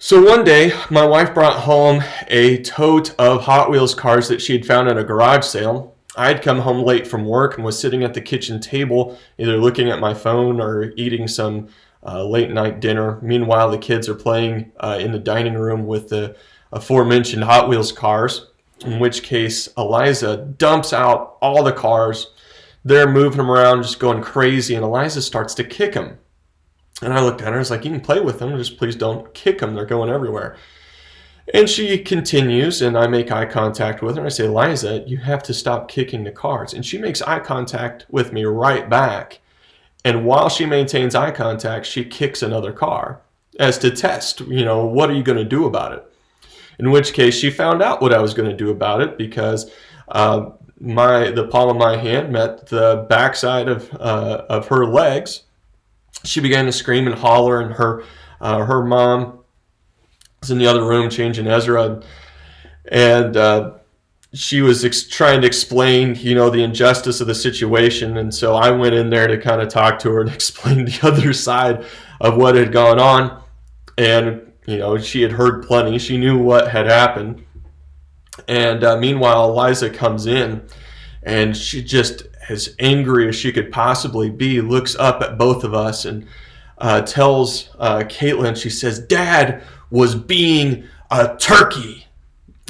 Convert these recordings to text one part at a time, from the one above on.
So one day, my wife brought home a tote of Hot Wheels cars that she had found at a garage sale. I had come home late from work and was sitting at the kitchen table, either looking at my phone or eating some late night dinner. Meanwhile, the kids are playing in the dining room with the aforementioned Hot Wheels cars, in which case Eliza dumps out all the cars. They're moving them around, just going crazy, and Eliza starts to kick them. And I looked at her, I was like, you can play with them, just please don't kick them, they're going everywhere. And she continues, and I make eye contact with her. I say, Eliza, you have to stop kicking the cars. And she makes eye contact with me right back. And while she maintains eye contact, she kicks another car as to test, what are you going to do about it? In which case, she found out what I was going to do about it because the palm of my hand met the backside of her legs. She began to scream and holler, and her mom was in the other room changing Ezra, and she was trying to explain, the injustice of the situation. And so I went in there to kind of talk to her and explain the other side of what had gone on. And she had heard plenty. She knew what had happened. And meanwhile, Eliza comes in, and she just as angry as she could possibly be, looks up at both of us and tells Caitlin, she says, Dad was being a turkey.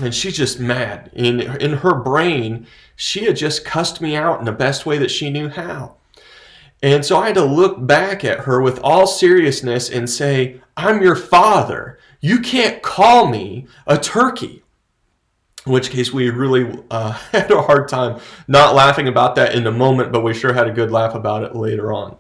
And she's just mad. In her brain, she had just cussed me out in the best way that she knew how. And so I had to look back at her with all seriousness and say, I'm your father. You can't call me a turkey. In which case we really had a hard time not laughing about that in the moment, but we sure had a good laugh about it later on.